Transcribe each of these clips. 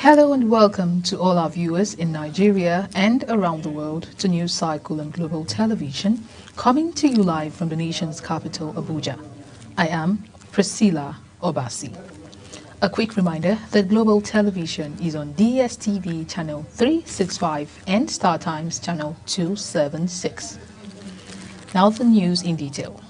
Hello and welcome to all our viewers in Nigeria and around the world to News Cycle and Global Television, coming to you live from the nation's capital, Abuja. I am Priscilla Obasi. A quick reminder that Global Television is on DSTV channel 365 and StarTimes channel 276. Now the news in detail.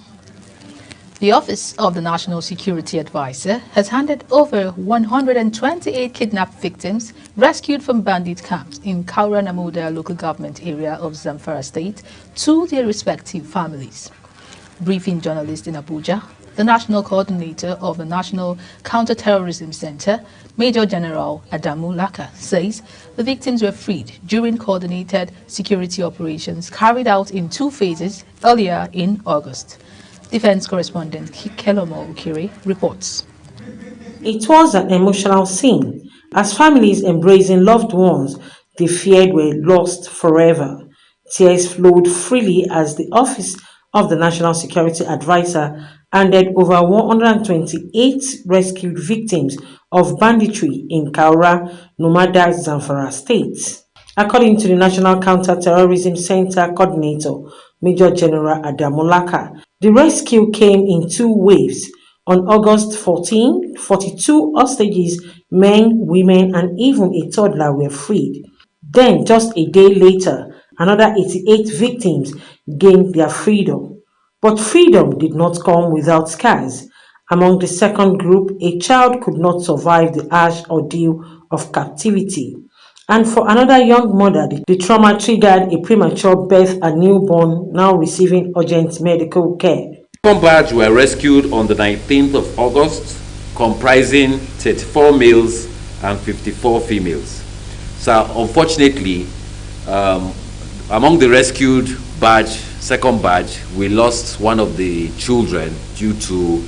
The Office of the National Security Advisor has handed over 128 kidnapped victims rescued from bandit camps in Kaura Namoda local government area of Zamfara state to their respective families. Briefing journalists in Abuja, the National Coordinator of the National Counter-Terrorism Center, Major General Adamu Laka, says the victims were freed during coordinated security operations carried out in 2 phases earlier in August. Defense correspondent Kelomo Ukiri reports. It was an emotional scene as families embracing loved ones they feared were lost forever. Tears flowed freely as the Office of the National Security Advisor handed over 128 rescued victims of banditry in Kaura, Nomada, Zamfara State. According to the National Counter-Terrorism Center Coordinator, Major General Adamu Laka, the rescue came in 2 waves. On August 14, 42 hostages, men, women, and even a toddler were freed. Then, just a day later, another 88 victims gained their freedom. But freedom did not come without scars. Among the second group, a child could not survive the harsh ordeal of captivity. And for another young mother, the trauma triggered a premature birth and newborn now receiving urgent medical care. Second batch were rescued on the 19th of August, comprising 34 males and 54 females. So unfortunately, among the rescued second batch, we lost one of the children due to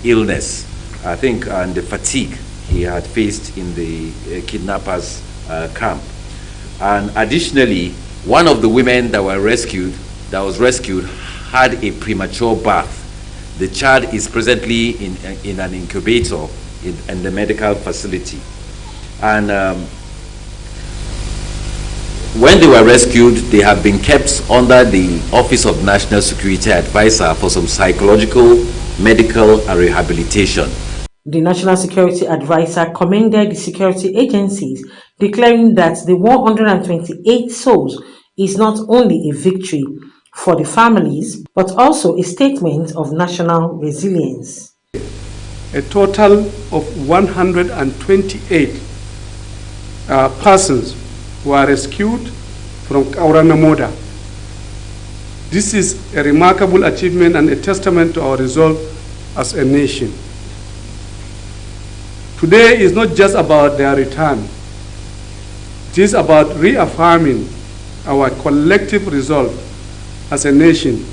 illness, I think, and the fatigue he had faced in the kidnappers' camp. And additionally, one of the women that was rescued had a premature birth. The child is presently in an incubator in the medical facility. And when they were rescued, they have been kept under the Office of National Security Advisor for some psychological, medical, and rehabilitation. The National Security Advisor commended the security agencies, declaring that the 128 souls is not only a victory for the families, but also a statement of national resilience. A total of 128 persons were rescued from Kaura Namoda. This is a remarkable achievement and a testament to our resolve as a nation. Today is not just about their return. It is about reaffirming our collective resolve as a nation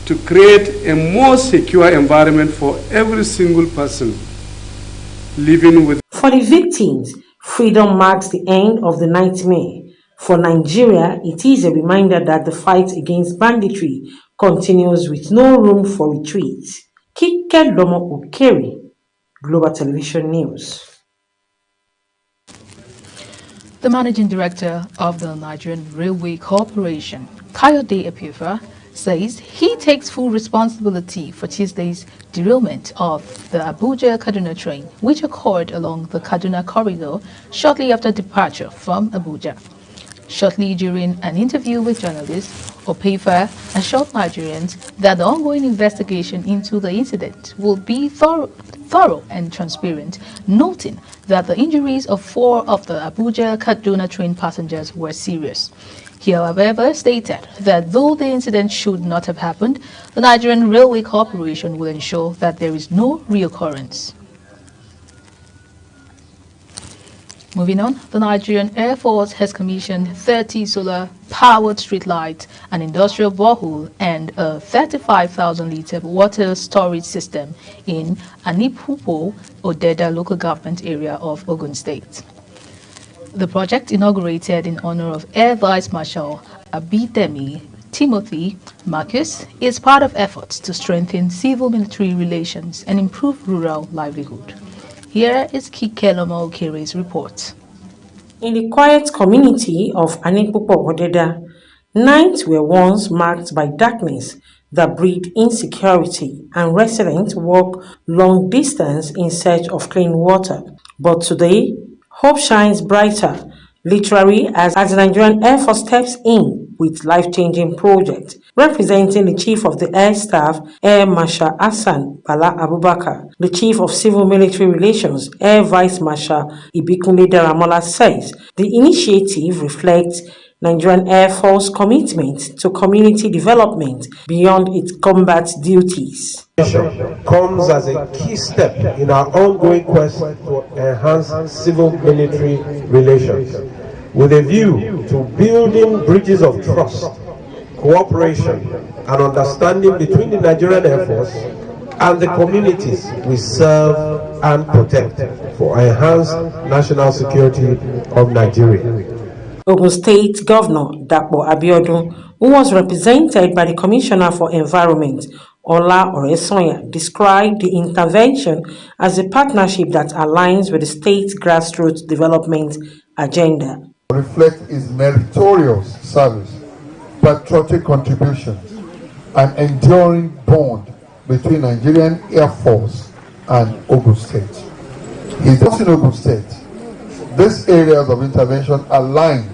to create a more secure environment for every single person living with. For the victims, freedom marks the end of the nightmare. For Nigeria, it is a reminder that the fight against banditry continues with no room for retreat. Kelomo Ukiri, Global Television News. The Managing Director of the Nigerian Railway Corporation, Kayode Epifa, says he takes full responsibility for Tuesday's derailment of the Abuja-Kaduna train, which occurred along the Kaduna corridor shortly after departure from Abuja. Shortly during an interview with journalists, Epifa assured Nigerians that the ongoing investigation into the incident will be thorough and transparent, noting that the injuries of 4 of the Abuja-Kaduna train passengers were serious. He, however, stated that though the incident should not have happened, the Nigerian Railway Corporation will ensure that there is no reoccurrence. Moving on, the Nigerian Air Force has commissioned 30 solar-powered streetlights, an industrial borehole, and a 35,000-litre water storage system in Anipupo, Odeda local government area of Ogun State. The project, inaugurated in honor of Air Vice Marshal Abidemi Timothy Marcus, is part of efforts to strengthen civil-military relations and improve rural livelihood. Here is Kikelomo Okiri's report. In the quiet community of Anikpopo Odeda, nights were once marked by darkness that breed insecurity, and residents walk long distance in search of clean water. But today, hope shines brighter, literally as the Nigerian Air Force steps in with life-changing project. Representing the Chief of the Air Staff, Air Marshal Hassan Bala Abubakar, the Chief of Civil Military Relations, Air Vice Marshal Ibikunle Daramola says the initiative reflects Nigerian Air Force commitment to community development beyond its combat duties. Comes as a key step in our ongoing quest to enhance civil-military relations, with a view to building bridges of trust, cooperation, and understanding between the Nigerian Air Force and the communities we serve and protect for enhanced national security of Nigeria. Ogun State Governor Dapo Abiodun, who was represented by the Commissioner for Environment, Ola Oresanya, described the intervention as a partnership that aligns with the state's grassroots development agenda. Reflect his meritorious service, patriotic contributions, and enduring bond between Nigerian Air Force and Ogun State. He's also in Ogun State. These areas of intervention align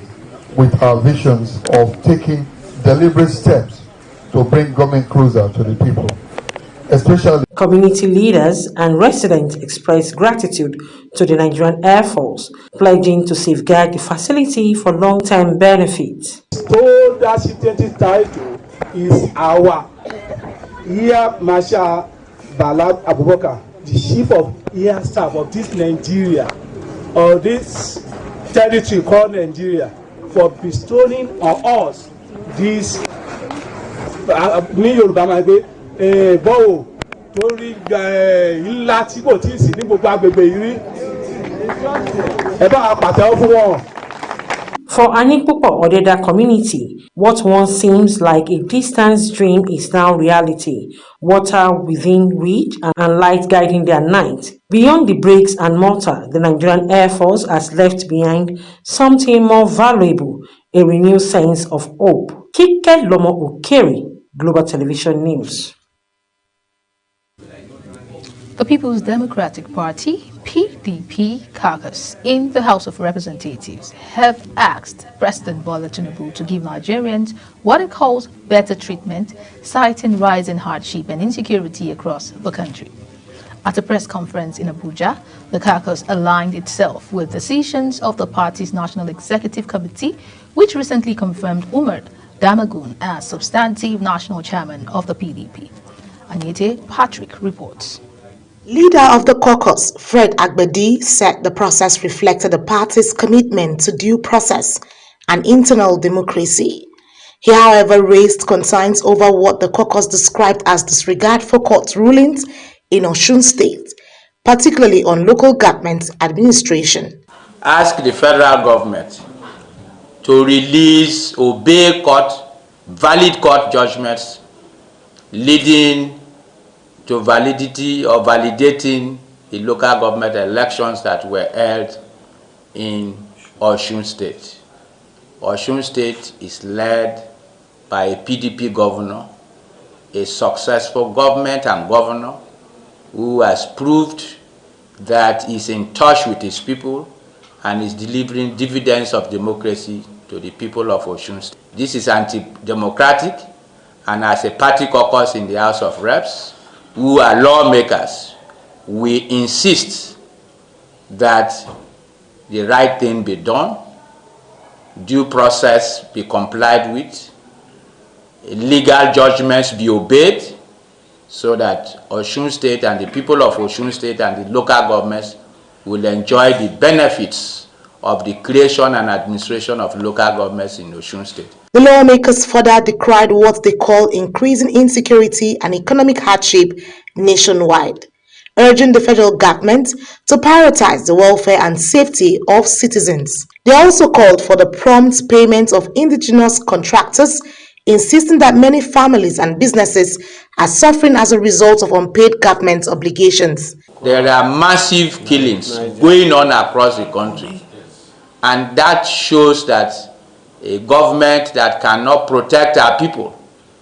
with our visions of taking deliberate steps to bring government closer to the people, especially. Community leaders and residents expressed gratitude to the Nigerian Air Force, pledging to safeguard the facility for long-term benefit. So that chieftaincy title is our Air Marshal Bala Abubakar, the Chief of Air Staff of this Nigeria, or this territory called Nigeria, for bestowing on us this ní Yorùbá máa gbé bọ́ọ̀ torí ńlá tí kò tí ì sí ní gbogbo agbègbè yìí rí ẹ bá pàtẹ́wọ́ fún wọn. For Anikpopo Odeda community, what once seems like a distant dream is now reality. Water within reach and light guiding their night. Beyond the bricks and mortar, the Nigerian Air Force has left behind something more valuable, a renewed sense of hope. Kikelomo Okiri, Global Television News. The People's Democratic Party, PDP caucus in the House of Representatives have asked President Bola Tinubu to give Nigerians what it calls better treatment, citing rising hardship and insecurity across the country. At a press conference in Abuja, the caucus aligned itself with decisions of the party's National Executive Committee, which recently confirmed Umar Damagun as substantive national chairman of the PDP. Anyete Patrick reports. Leader of the caucus, Fred Agbedi, said the process reflected the party's commitment to due process and internal democracy. He, however, raised concerns over what the caucus described as disregard for court rulings in Osun State, particularly on local government administration. Ask the federal government to obey valid court judgments leading to validity or validating the local government elections that were held in Osun State. Osun State is led by a PDP governor, a successful government and governor who has proved that he's in touch with his people and is delivering dividends of democracy to the people of Osun State. This is anti-democratic, and as a party caucus in the House of Reps, who are lawmakers, we insist that the right thing be done, due process be complied with, legal judgments be obeyed, so that Osun State and the people of Osun State and the local governments will enjoy the benefits of the creation and administration of local governments in Osun State. The lawmakers further decried what they call increasing insecurity and economic hardship nationwide, urging the federal government to prioritize the welfare and safety of citizens. They also called for the prompt payment of indigenous contractors insisting that many families and businesses are suffering as a result of unpaid government obligations. There are massive killings going on across the country, and that shows that a government that cannot protect our people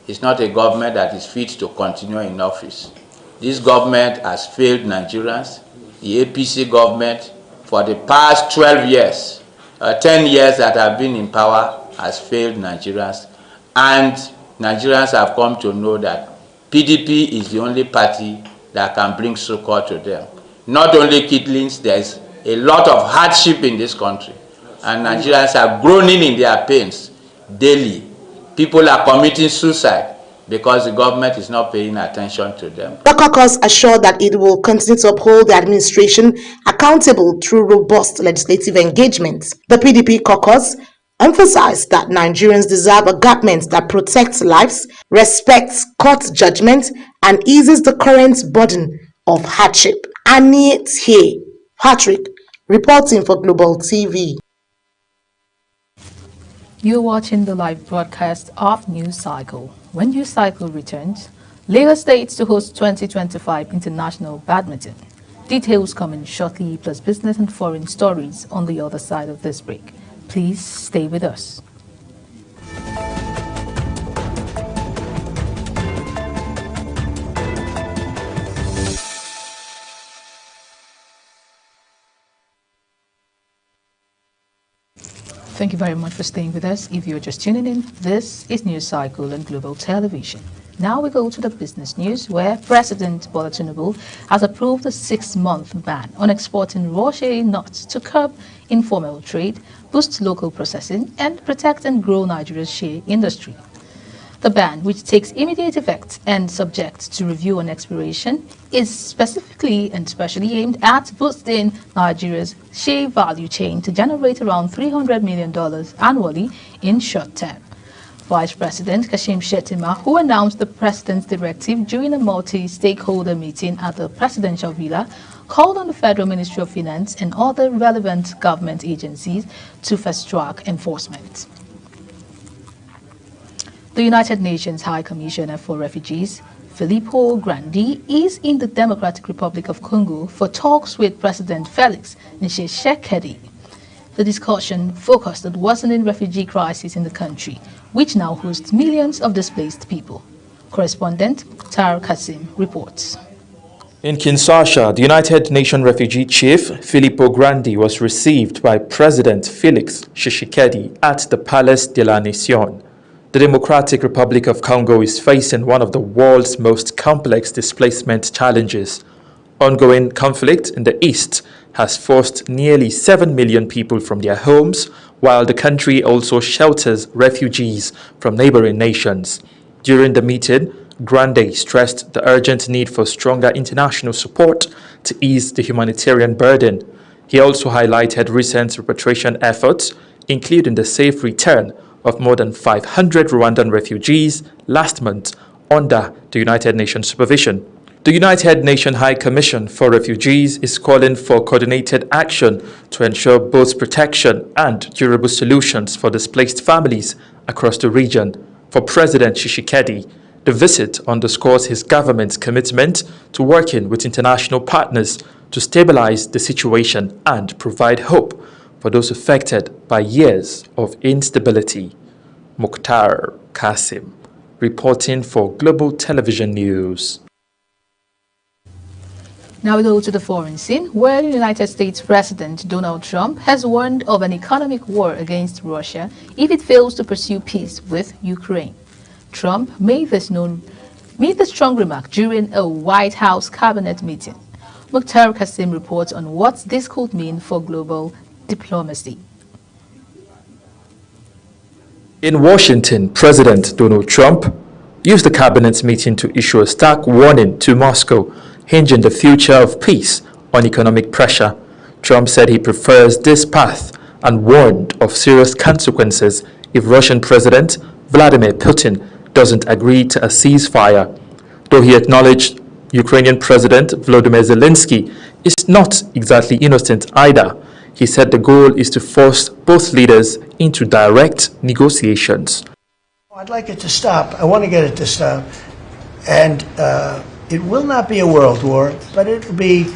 is not a government that is fit to continue in office. This government has failed Nigerians. The APC government, for the past 12 years, 10 years that have been in power, has failed Nigerians. And Nigerians have come to know that PDP is the only party that can bring succor to them. Not only killings, there's a lot of hardship in this country. And Nigerians are groaning in their pains daily. People are committing suicide because the government is not paying attention to them. The caucus assured that it will continue to uphold the administration accountable through robust legislative engagement. The PDP caucus emphasized that Nigerians deserve a government that protects lives, respects court judgment, and eases the current burden of hardship. Annie Tie Patrick, reporting for Global TV. You're watching the live broadcast of News Cycle. When News Cycle returns, Lagos States to host 2025 International Badminton. Details coming shortly, plus business and foreign stories on the other side of this break. Please stay with us. Thank you very much for staying with us. If you're just tuning in, this is News Cycle on Global Television. Now we go to the business news, where President Bola Tinubu has approved a 6-month ban on exporting raw shea nuts to curb informal trade, boost local processing, and protect and grow Nigeria's shea industry. The ban, which takes immediate effect and subject to review on expiration, is specifically and specially aimed at boosting Nigeria's shea value chain to generate around $300 million annually in short term. Vice President Kashim Shettima, who announced the president's directive during a multi-stakeholder meeting at the presidential villa, called on the Federal Ministry of Finance and other relevant government agencies to fast-track enforcement. The United Nations High Commissioner for Refugees, Filippo Grandi, is in the Democratic Republic of Congo for talks with President Felix Tshisekedi. The discussion focused on the worsening refugee crisis in the country, which now hosts millions of displaced people. Correspondent Tar Kasim reports. In Kinshasa, the United Nations Refugee Chief, Filippo Grandi, was received by President Felix Tshisekedi at the Palace de la Nation. The Democratic Republic of Congo is facing one of the world's most complex displacement challenges. Ongoing conflict in the east has forced nearly 7 million people from their homes, while the country also shelters refugees from neighboring nations. During the meeting, Grandi stressed the urgent need for stronger international support to ease the humanitarian burden. He also highlighted recent repatriation efforts, including the safe return of more than 500 Rwandan refugees last month under the United Nations supervision. The United Nations High Commission for Refugees is calling for coordinated action to ensure both protection and durable solutions for displaced families across the region. For President Tshisekedi, the visit underscores his government's commitment to working with international partners to stabilize the situation and provide hope for those affected by years of instability. Mukhtar Kasim, reporting for Global Television News. Now we go to the foreign scene, where the United States President Donald Trump has warned of an economic war against Russia if it fails to pursue peace with Ukraine. Trump made the strong remark during a White House cabinet meeting. Mukhtar Kasim reports on what this could mean for global diplomacy. In Washington, President Donald Trump used the cabinet meeting to issue a stark warning to Moscow, hinging the future of peace on economic pressure. Trump said he prefers this path and warned of serious consequences if Russian President Vladimir Putin doesn't agree to a ceasefire. Though he acknowledged Ukrainian President Volodymyr Zelensky is not exactly innocent either, he said the goal is to force both leaders into direct negotiations. I'd like it to stop. I want to get it to stop. And it will not be a world war, but it will be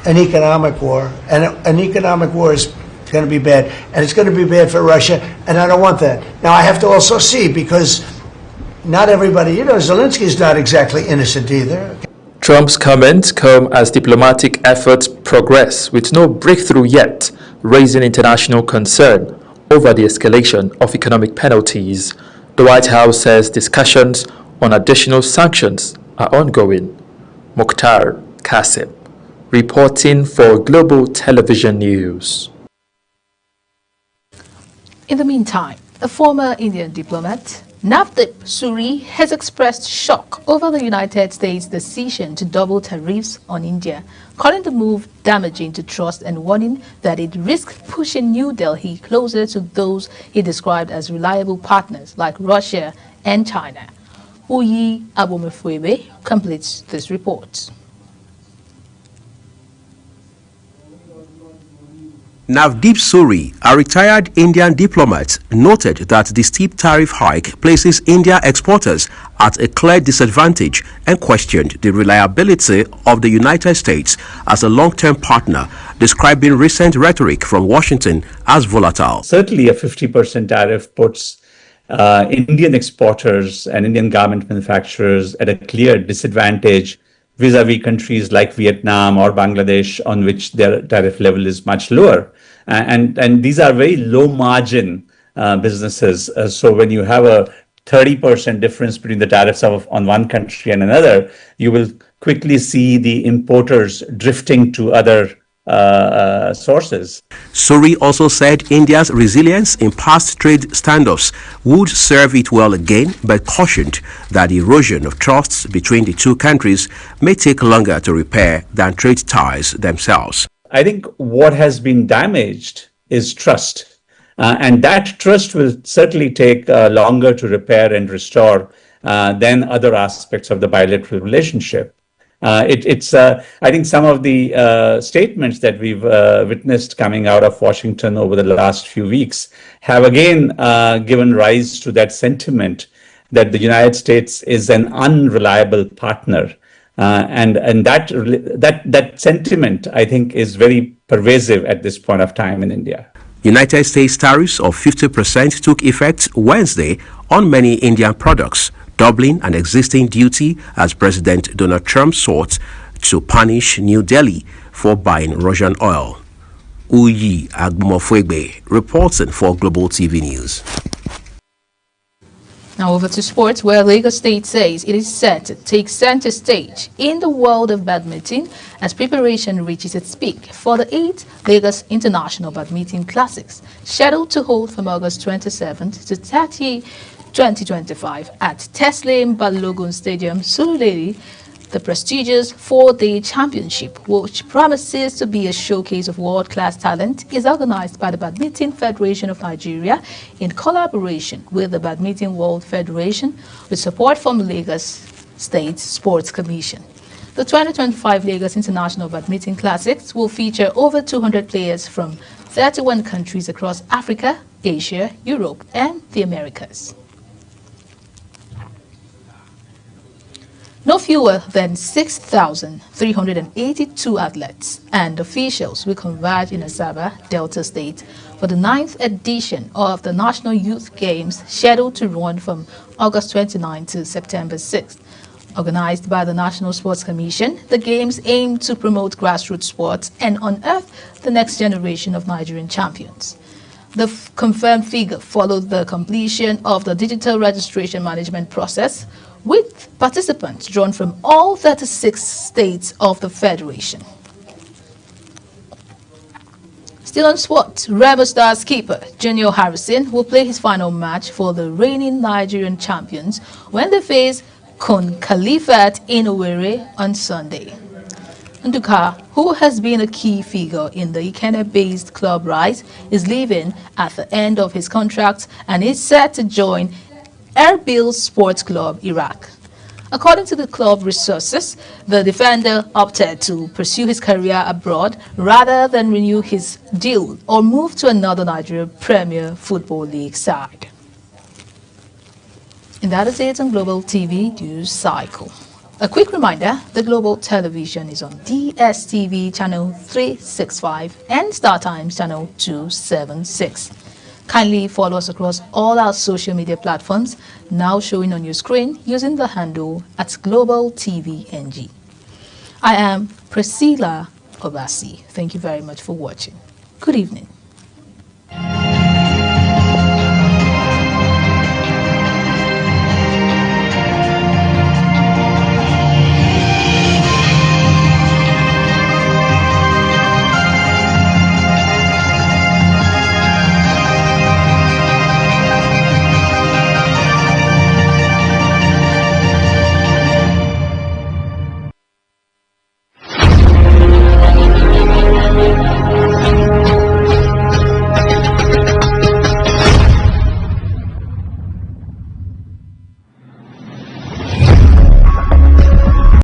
an economic war. And an economic war is going to be bad. And it's going to be bad for Russia, and I don't want that. Now, I have to also see, because not everybody, Zelensky's not exactly innocent either. Trump's comments come as diplomatic efforts progress with no breakthrough yet, raising international concern over the escalation of economic penalties. The White House says discussions on additional sanctions are ongoing. Mukhtar Qasim, reporting for Global Television News. In the meantime, a former Indian diplomat, Navdeep Suri, has expressed shock over the United States' decision to double tariffs on India, calling the move damaging to trust and warning that it risks pushing New Delhi closer to those he described as reliable partners like Russia and China. Uyi Abomefwebe completes this report. Navdeep Suri, a retired Indian diplomat, noted that the steep tariff hike places India exporters at a clear disadvantage and questioned the reliability of the United States as a long-term partner, describing recent rhetoric from Washington as volatile. Certainly a 50% tariff puts Indian exporters and Indian garment manufacturers at a clear disadvantage vis-a-vis countries like Vietnam or Bangladesh, on which their tariff level is much lower. And these are very low margin businesses. So when you have a 30% difference between the tariffs on one country and another, you will quickly see the importers drifting to other sources. Suri also said India's resilience in past trade standoffs would serve it well again, but cautioned that the erosion of trusts between the two countries may take longer to repair than trade ties themselves. I think what has been damaged is trust. And that trust will certainly take longer to repair and restore than other aspects of the bilateral relationship. I think some of the statements that we've witnessed coming out of Washington over the last few weeks have again given rise to that sentiment that the United States is an unreliable partner. And that sentiment, I think, is very pervasive at this point of time in India. United States tariffs of 50% took effect Wednesday on many Indian products, doubling an existing duty as President Donald Trump sought to punish New Delhi for buying Russian oil. Uyi Agbumofwegbe reporting for Global TV News. Now over to sports, where Lagos State says it is set to take center stage in the world of badminton as preparation reaches its peak for the 8th Lagos International Badminton Classics, scheduled to hold from August 27th to 30, 2025 at Teslim Balogun Stadium, Surulere. The prestigious 4-day championship, which promises to be a showcase of world-class talent, is organized by the Badminton Federation of Nigeria in collaboration with the Badminton World Federation, with support from Lagos State Sports Commission. The 2025 Lagos International Badminton Classics will feature over 200 players from 31 countries across Africa, Asia, Europe, and the Americas. No fewer than 6,382 athletes and officials will converge in Asaba, Delta State, for the 9th edition of the National Youth Games, scheduled to run from August 29 to September 6th. Organized by the National Sports Commission, the Games aim to promote grassroots sports and unearth the next generation of Nigerian champions. The confirmed figure followed the completion of the digital registration management process, with participants drawn from all 36 states of the Federation. Still on sport, Remo Stars keeper Junior Harrison will play his final match for the reigning Nigerian champions when they face Kun Khalifat in Owerri on Sunday. Nduka, who has been a key figure in the Ikenne-based club rise, is leaving at the end of his contract and is set to join Erbil Sports Club, Iraq. According to the club resources, the defender opted to pursue his career abroad rather than renew his deal or move to another Nigeria Premier Football League side. And that is it on Global TV News Cycle. A quick reminder, the Global Television is on DSTV channel 365 and StarTimes channel 276. Kindly follow us across all our social media platforms, now showing on your screen using the handle at Global TV NG. I am Priscilla Obasi. Thank you very much for watching. Good evening.